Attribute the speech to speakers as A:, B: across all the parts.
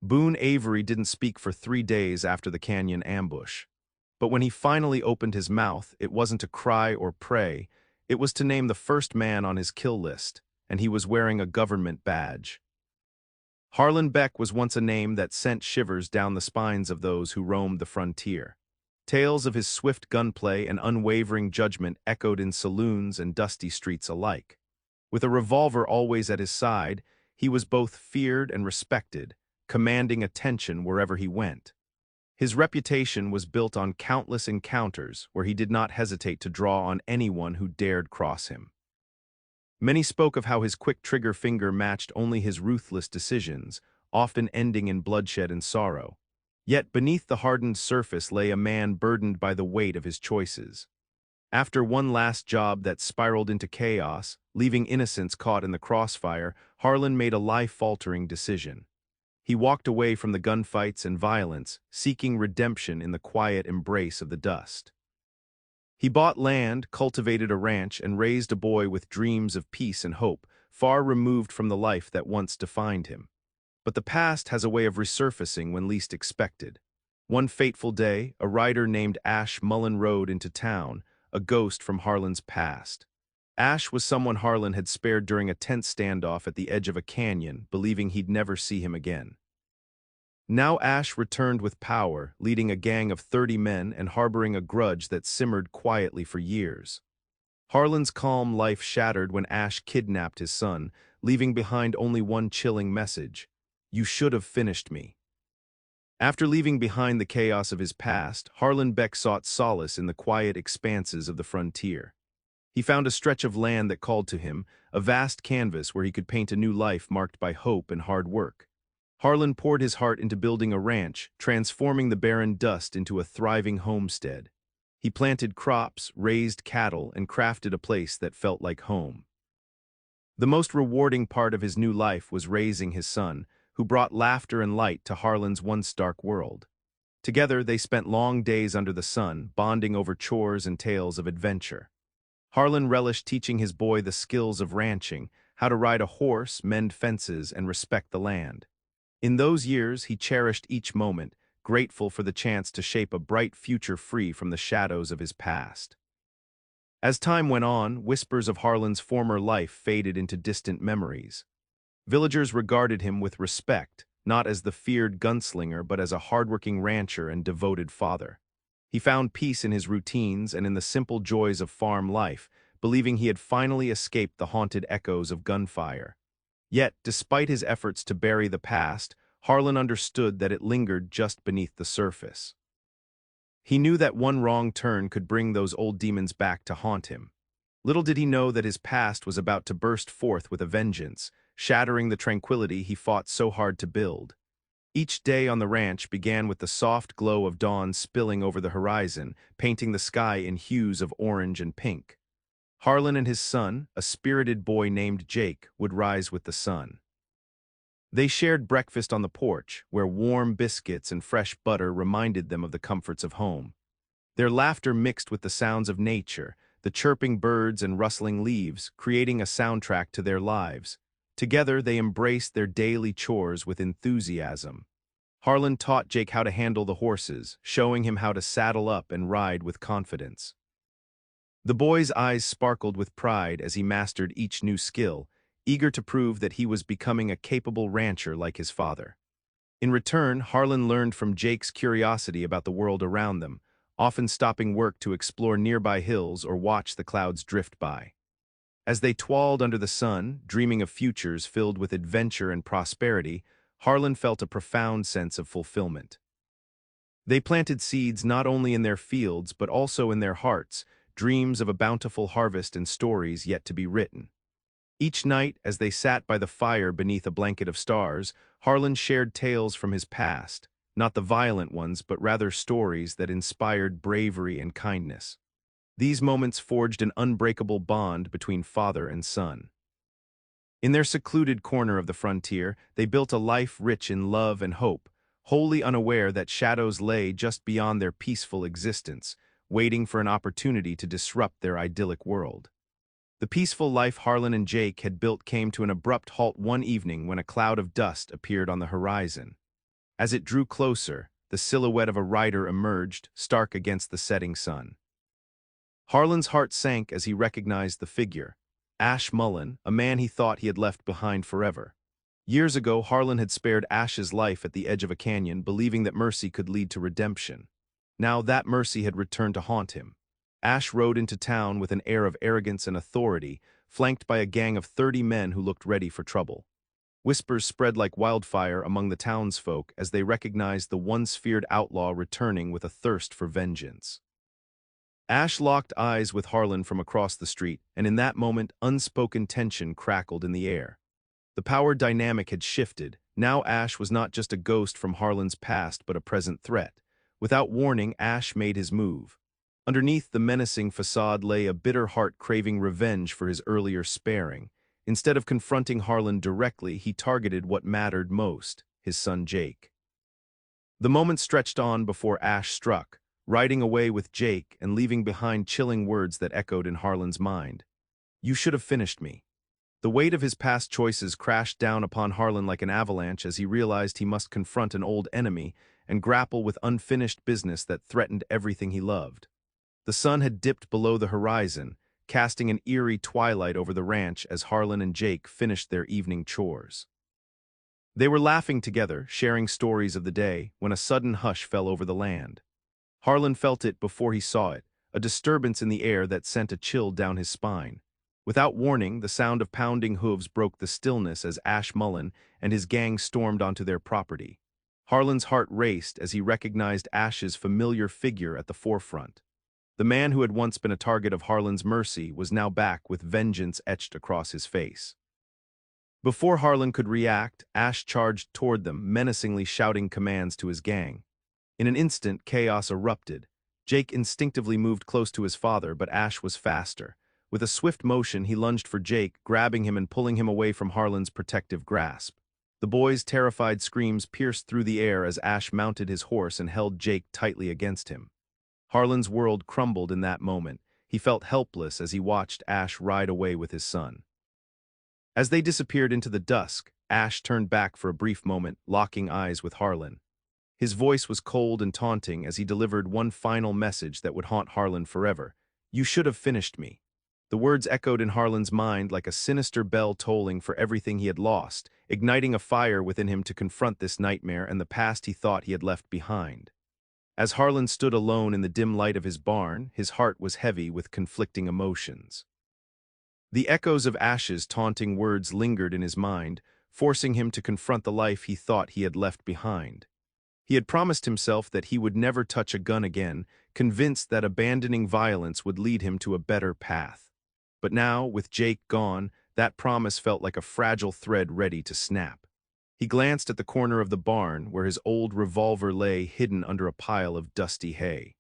A: Boone Avery didn't speak for 3 days after the canyon ambush. But when he finally opened his mouth, it wasn't to cry or pray, it was to name the first man on his kill list, and he was wearing a government badge. Harlan Beck was once a name that sent shivers down the spines of those who roamed the frontier. Tales of his swift gunplay and unwavering judgment echoed in saloons and dusty streets alike. With a revolver always at his side, he was both feared and respected, commanding attention wherever he went. His reputation was built on countless encounters where he did not hesitate to draw on anyone who dared cross him. Many spoke of how his quick trigger finger matched only his ruthless decisions, often ending in bloodshed and sorrow. Yet beneath the hardened surface lay a man burdened by the weight of his choices. After one last job that spiraled into chaos, leaving innocents caught in the crossfire, Harlan made a life-altering decision. He walked away from the gunfights and violence, seeking redemption in the quiet embrace of the dust. He bought land, cultivated a ranch, and raised a boy with dreams of peace and hope, far removed from the life that once defined him. But the past has a way of resurfacing when least expected. One fateful day, a rider named Mullen rode into town, a ghost from Harlan's past. Ash was someone Harlan had spared during a tense standoff at the edge of a canyon, believing he'd never see him again. Now Ash returned with power, leading a gang of 30 men and harboring a grudge that simmered quietly for years. Harlan's calm life shattered when Ash kidnapped his son, leaving behind only one chilling message: "You should have finished me." After leaving behind the chaos of his past, Harlan Beck sought solace in the quiet expanses of the frontier. He found a stretch of land that called to him, a vast canvas where he could paint a new life marked by hope and hard work. Harlan poured his heart into building a ranch, transforming the barren dust into a thriving homestead. He planted crops, raised cattle, and crafted a place that felt like home. The most rewarding part of his new life was raising his son, who brought laughter and light to Harlan's once dark world. Together, they spent long days under the sun, bonding over chores and tales of adventure. Harlan relished teaching his boy the skills of ranching, how to ride a horse, mend fences, and respect the land. In those years, he cherished each moment, grateful for the chance to shape a bright future free from the shadows of his past. As time went on, whispers of Harlan's former life faded into distant memories. Villagers regarded him with respect, not as the feared gunslinger but as a hardworking rancher and devoted father. He found peace in his routines and in the simple joys of farm life, believing he had finally escaped the haunted echoes of gunfire. Yet, despite his efforts to bury the past, Harlan understood that it lingered just beneath the surface. He knew that one wrong turn could bring those old demons back to haunt him. Little did he know that his past was about to burst forth with a vengeance, shattering the tranquility he fought so hard to build. Each day on the ranch began with the soft glow of dawn spilling over the horizon, painting the sky in hues of orange and pink. Harlan and his son, a spirited boy named Jake, would rise with the sun. They shared breakfast on the porch, where warm biscuits and fresh butter reminded them of the comforts of home. Their laughter mixed with the sounds of nature, the chirping birds and rustling leaves, creating a soundtrack to their lives. Together, they embraced their daily chores with enthusiasm. Harlan taught Jake how to handle the horses, showing him how to saddle up and ride with confidence. The boy's eyes sparkled with pride as he mastered each new skill, eager to prove that he was becoming a capable rancher like his father. In return, Harlan learned from Jake's curiosity about the world around them, often stopping work to explore nearby hills or watch the clouds drift by. As they toiled under the sun, dreaming of futures filled with adventure and prosperity, Harlan felt a profound sense of fulfillment. They planted seeds not only in their fields but also in their hearts, dreams of a bountiful harvest and stories yet to be written. Each night, as they sat by the fire beneath a blanket of stars, Harlan shared tales from his past, not the violent ones but rather stories that inspired bravery and kindness. These moments forged an unbreakable bond between father and son. In their secluded corner of the frontier, they built a life rich in love and hope, wholly unaware that shadows lay just beyond their peaceful existence, waiting for an opportunity to disrupt their idyllic world. The peaceful life Harlan and Jake had built came to an abrupt halt one evening when a cloud of dust appeared on the horizon. As it drew closer, the silhouette of a rider emerged, stark against the setting sun. Harlan's heart sank as he recognized the figure. Ash Mullen, a man he thought he had left behind forever. Years ago, Harlan had spared Ash's life at the edge of a canyon, believing that mercy could lead to redemption. Now that mercy had returned to haunt him. Ash rode into town with an air of arrogance and authority, flanked by a gang of 30 men who looked ready for trouble. Whispers spread like wildfire among the townsfolk as they recognized the once-feared outlaw returning with a thirst for vengeance. Ash locked eyes with Harlan from across the street, and in that moment, unspoken tension crackled in the air. The power dynamic had shifted. Now Ash was not just a ghost from Harlan's past, but a present threat. Without warning, Ash made his move. Underneath the menacing facade lay a bitter heart craving revenge for his earlier sparing. Instead of confronting Harlan directly, he targeted what mattered most, his son Jake. The moment stretched on before Ash struck, riding away with Jake and leaving behind chilling words that echoed in Harlan's mind. "You should have finished me." The weight of his past choices crashed down upon Harlan like an avalanche as he realized he must confront an old enemy and grapple with unfinished business that threatened everything he loved. The sun had dipped below the horizon, casting an eerie twilight over the ranch as Harlan and Jake finished their evening chores. They were laughing together, sharing stories of the day, when a sudden hush fell over the land. Harlan felt it before he saw it, a disturbance in the air that sent a chill down his spine. Without warning, the sound of pounding hooves broke the stillness as Ash Mullen and his gang stormed onto their property. Harlan's heart raced as he recognized Ash's familiar figure at the forefront. The man who had once been a target of Harlan's mercy was now back with vengeance etched across his face. Before Harlan could react, Ash charged toward them, menacingly shouting commands to his gang. In an instant, chaos erupted. Jake instinctively moved close to his father, but Ash was faster. With a swift motion, he lunged for Jake, grabbing him and pulling him away from Harlan's protective grasp. The boy's terrified screams pierced through the air as Ash mounted his horse and held Jake tightly against him. Harlan's world crumbled in that moment. He felt helpless as he watched Ash ride away with his son. As they disappeared into the dusk, Ash turned back for a brief moment, locking eyes with Harlan. His voice was cold and taunting as he delivered one final message that would haunt Harlan forever. "You should have finished me." The words echoed in Harlan's mind like a sinister bell tolling for everything he had lost, igniting a fire within him to confront this nightmare and the past he thought he had left behind. As Harlan stood alone in the dim light of his barn, his heart was heavy with conflicting emotions. The echoes of Ash's taunting words lingered in his mind, forcing him to confront the life he thought he had left behind. He had promised himself that he would never touch a gun again, convinced that abandoning violence would lead him to a better path. But now, with Jake gone, that promise felt like a fragile thread ready to snap. He glanced at the corner of the barn where his old revolver lay hidden under a pile of dusty hay.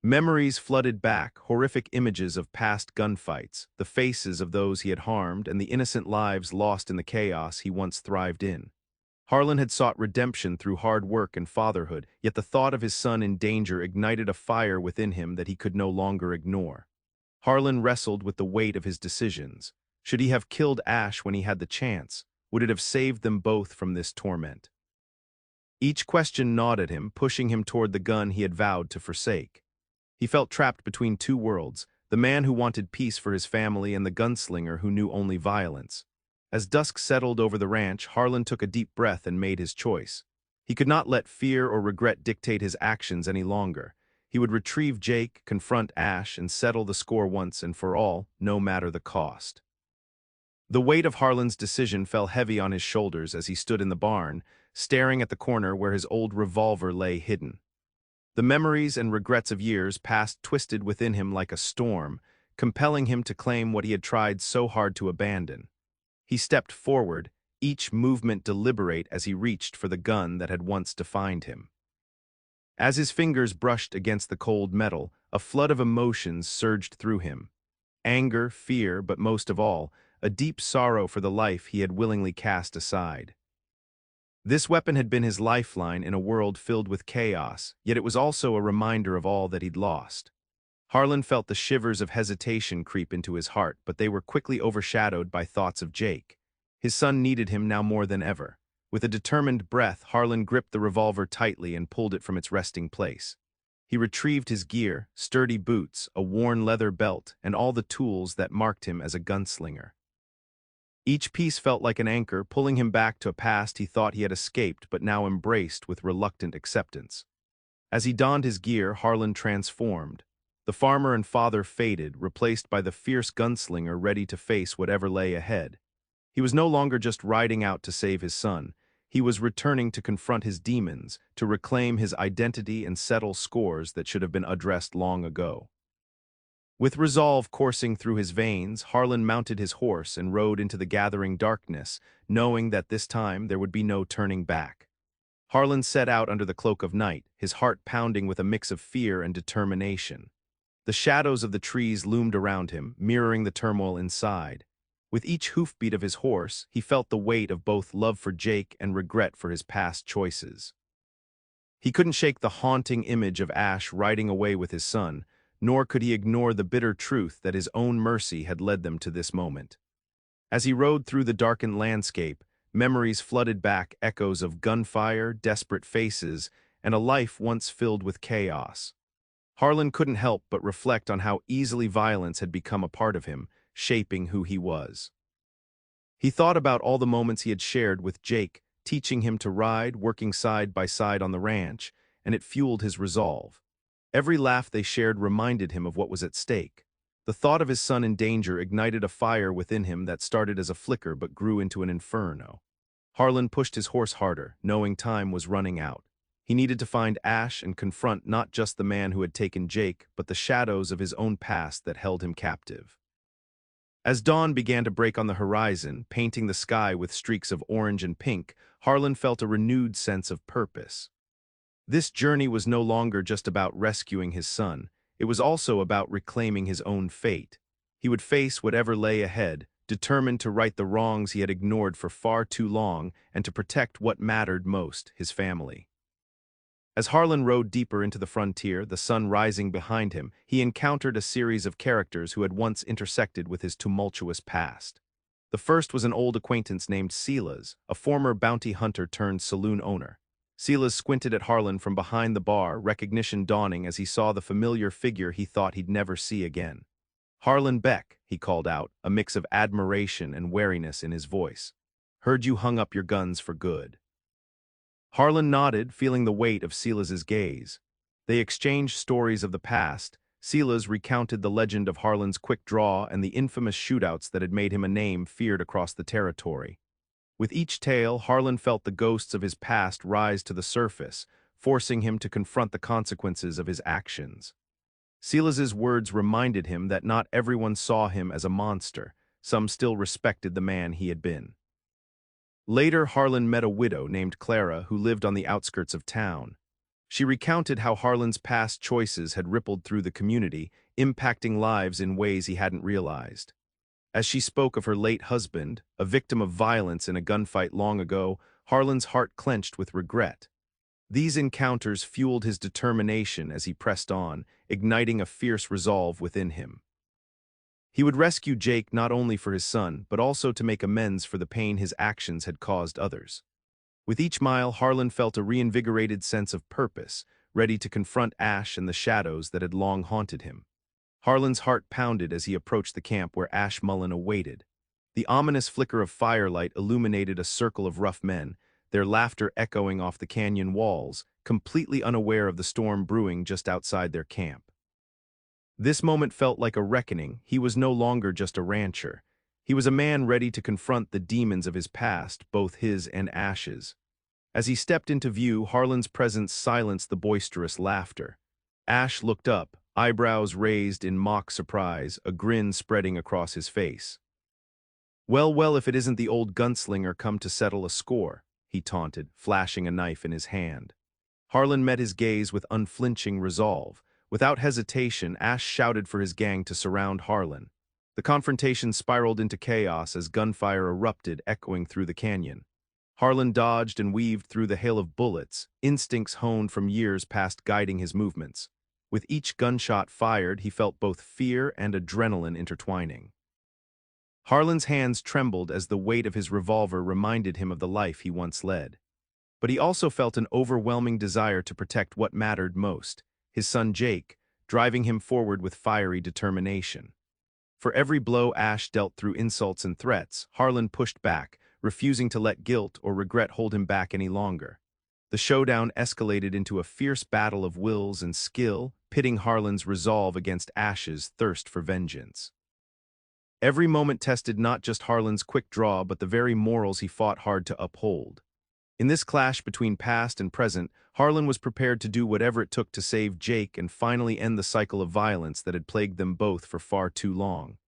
A: Memories flooded back, horrific images of past gunfights, the faces of those he had harmed, and the innocent lives lost in the chaos he once thrived in. Harlan had sought redemption through hard work and fatherhood, yet the thought of his son in danger ignited a fire within him that he could no longer ignore. Harlan wrestled with the weight of his decisions. Should he have killed Ash when he had the chance? Would it have saved them both from this torment? Each question gnawed at him, pushing him toward the gun he had vowed to forsake. He felt trapped between two worlds, the man who wanted peace for his family and the gunslinger who knew only violence. As dusk settled over the ranch, Harlan took a deep breath and made his choice. He could not let fear or regret dictate his actions any longer. He would retrieve Jake, confront Ash, and settle the score once and for all, no matter the cost. The weight of Harlan's decision fell heavy on his shoulders as he stood in the barn, staring at the corner where his old revolver lay hidden. The memories and regrets of years past twisted within him like a storm, compelling him to claim what he had tried so hard to abandon. He stepped forward, each movement deliberate as he reached for the gun that had once defined him. As his fingers brushed against the cold metal, a flood of emotions surged through him. Anger, fear, but most of all, a deep sorrow for the life he had willingly cast aside. This weapon had been his lifeline in a world filled with chaos, yet it was also a reminder of all that he'd lost. Harlan felt the shivers of hesitation creep into his heart, but they were quickly overshadowed by thoughts of Jake. His son needed him now more than ever. With a determined breath, Harlan gripped the revolver tightly and pulled it from its resting place. He retrieved his gear, sturdy boots, a worn leather belt, and all the tools that marked him as a gunslinger. Each piece felt like an anchor, pulling him back to a past he thought he had escaped but now embraced with reluctant acceptance. As he donned his gear, Harlan transformed. The farmer and father faded, replaced by the fierce gunslinger ready to face whatever lay ahead. He was no longer just riding out to save his son. He was returning to confront his demons, to reclaim his identity and settle scores that should have been addressed long ago. With resolve coursing through his veins, Harlan mounted his horse and rode into the gathering darkness, knowing that this time there would be no turning back. Harlan set out under the cloak of night, his heart pounding with a mix of fear and determination. The shadows of the trees loomed around him, mirroring the turmoil inside. With each hoofbeat of his horse, he felt the weight of both love for Jake and regret for his past choices. He couldn't shake the haunting image of Ash riding away with his son, nor could he ignore the bitter truth that his own mercy had led them to this moment. As he rode through the darkened landscape, memories flooded back, echoes of gunfire, desperate faces, and a life once filled with chaos. Harlan couldn't help but reflect on how easily violence had become a part of him, shaping who he was. He thought about all the moments he had shared with Jake, teaching him to ride, working side by side on the ranch, and it fueled his resolve. Every laugh they shared reminded him of what was at stake. The thought of his son in danger ignited a fire within him that started as a flicker but grew into an inferno. Harlan pushed his horse harder, knowing time was running out. He needed to find Ash and confront not just the man who had taken Jake, but the shadows of his own past that held him captive. As dawn began to break on the horizon, painting the sky with streaks of orange and pink, Harlan felt a renewed sense of purpose. This journey was no longer just about rescuing his son. It was also about reclaiming his own fate. He would face whatever lay ahead, determined to right the wrongs he had ignored for far too long and to protect what mattered most, his family. As Harlan rode deeper into the frontier, the sun rising behind him, he encountered a series of characters who had once intersected with his tumultuous past. The first was an old acquaintance named Silas, a former bounty hunter turned saloon owner. Silas squinted at Harlan from behind the bar, recognition dawning as he saw the familiar figure he thought he'd never see again. "Harlan Beck," he called out, a mix of admiration and wariness in his voice. "Heard you hung up your guns for good." Harlan nodded, feeling the weight of Silas's gaze. They exchanged stories of the past. Silas recounted the legend of Harlan's quick draw and the infamous shootouts that had made him a name feared across the territory. With each tale, Harlan felt the ghosts of his past rise to the surface, forcing him to confront the consequences of his actions. Silas's words reminded him that not everyone saw him as a monster. Some still respected the man he had been. Later, Harlan met a widow named Clara who lived on the outskirts of town. She recounted how Harlan's past choices had rippled through the community, impacting lives in ways he hadn't realized. As she spoke of her late husband, a victim of violence in a gunfight long ago, Harlan's heart clenched with regret. These encounters fueled his determination as he pressed on, igniting a fierce resolve within him. He would rescue Jake not only for his son, but also to make amends for the pain his actions had caused others. With each mile, Harlan felt a reinvigorated sense of purpose, ready to confront Ash and the shadows that had long haunted him. Harlan's heart pounded as he approached the camp where Ash Mullen awaited. The ominous flicker of firelight illuminated a circle of rough men, their laughter echoing off the canyon walls, completely unaware of the storm brewing just outside their camp. This moment felt like a reckoning. He was no longer just a rancher. He was a man ready to confront the demons of his past, both his and Ash's. As he stepped into view, Harlan's presence silenced the boisterous laughter. Ash looked up, eyebrows raised in mock surprise, a grin spreading across his face. Well, if it isn't the old gunslinger come to settle a score," he taunted, flashing a knife in his hand. Harlan met his gaze with unflinching resolve. Without hesitation, Ash shouted for his gang to surround Harlan. The confrontation spiraled into chaos as gunfire erupted, echoing through the canyon. Harlan dodged and weaved through the hail of bullets, instincts honed from years past guiding his movements. With each gunshot fired, he felt both fear and adrenaline intertwining. Harlan's hands trembled as the weight of his revolver reminded him of the life he once led. But he also felt an overwhelming desire to protect what mattered most, his son Jake, driving him forward with fiery determination. For every blow Ash dealt through insults and threats, Harlan pushed back, refusing to let guilt or regret hold him back any longer. The showdown escalated into a fierce battle of wills and skill, pitting Harlan's resolve against Ash's thirst for vengeance. Every moment tested not just Harlan's quick draw but the very morals he fought hard to uphold. In this clash between past and present, Harlan was prepared to do whatever it took to save Jake and finally end the cycle of violence that had plagued them both for far too long.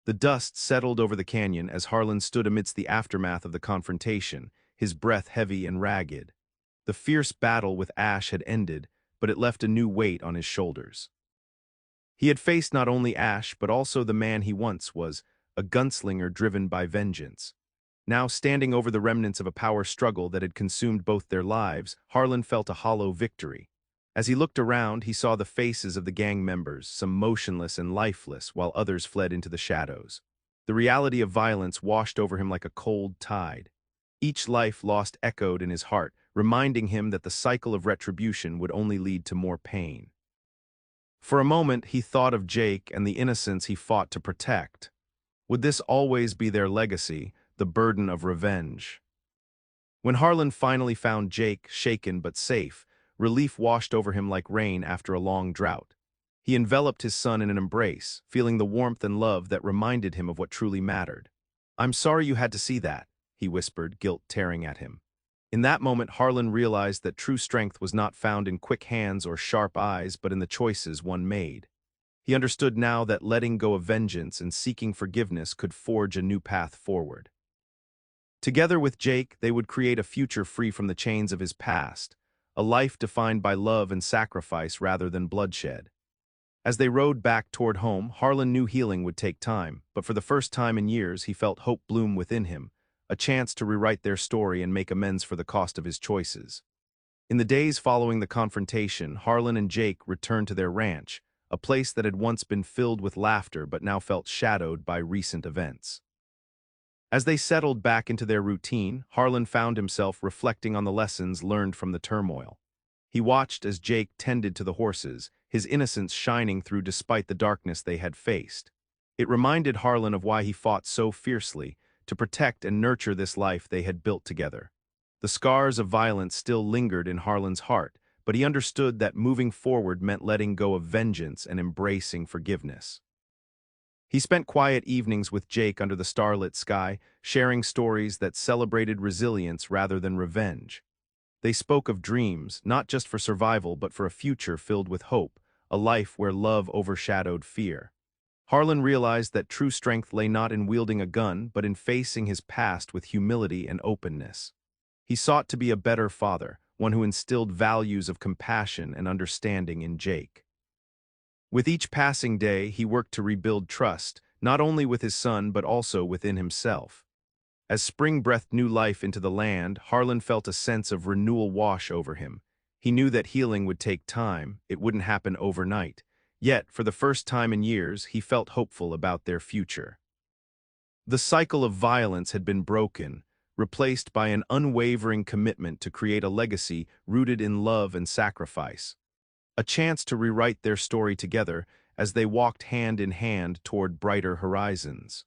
A: The dust settled over the canyon as Harlan stood amidst the aftermath of the confrontation, his breath heavy and ragged. The fierce battle with Ash had ended, but it left a new weight on his shoulders. He had faced not only Ash but also the man he once was, a gunslinger driven by vengeance. Now standing over the remnants of a power struggle that had consumed both their lives, Harlan felt a hollow victory. As he looked around, he saw the faces of the gang members, some motionless and lifeless, while others fled into the shadows. The reality of violence washed over him like a cold tide. Each life lost echoed in his heart, reminding him that the cycle of retribution would only lead to more pain. For a moment, he thought of Jake and the innocents he fought to protect. Would this always be their legacy, the burden of revenge? When Harlan finally found Jake, shaken but safe, relief washed over him like rain after a long drought. He enveloped his son in an embrace, feeling the warmth and love that reminded him of what truly mattered. "I'm sorry you had to see that," he whispered, guilt tearing at him. In that moment, Harlan realized that true strength was not found in quick hands or sharp eyes, but in the choices one made. He understood now that letting go of vengeance and seeking forgiveness could forge a new path forward. Together with Jake, they would create a future free from the chains of his past, a life defined by love and sacrifice rather than bloodshed. As they rode back toward home, Harlan knew healing would take time, but for the first time in years he felt hope bloom within him, a chance to rewrite their story and make amends for the cost of his choices. In the days following the confrontation, Harlan and Jake returned to their ranch, a place that had once been filled with laughter but now felt shadowed by recent events. As they settled back into their routine, Harlan found himself reflecting on the lessons learned from the turmoil. He watched as Jake tended to the horses, his innocence shining through despite the darkness they had faced. It reminded Harlan of why he fought so fiercely, to protect and nurture this life they had built together. The scars of violence still lingered in Harlan's heart, but he understood that moving forward meant letting go of vengeance and embracing forgiveness. He spent quiet evenings with Jake under the starlit sky, sharing stories that celebrated resilience rather than revenge. They spoke of dreams, not just for survival but for a future filled with hope, a life where love overshadowed fear. Harlan realized that true strength lay not in wielding a gun, but in facing his past with humility and openness. He sought to be a better father, one who instilled values of compassion and understanding in Jake. With each passing day, he worked to rebuild trust, not only with his son but also within himself. As spring breathed new life into the land, Harlan felt a sense of renewal wash over him. He knew that healing would take time, it wouldn't happen overnight. Yet, for the first time in years, he felt hopeful about their future. The cycle of violence had been broken, replaced by an unwavering commitment to create a legacy rooted in love and sacrifice. A chance to rewrite their story together as they walked hand in hand toward brighter horizons.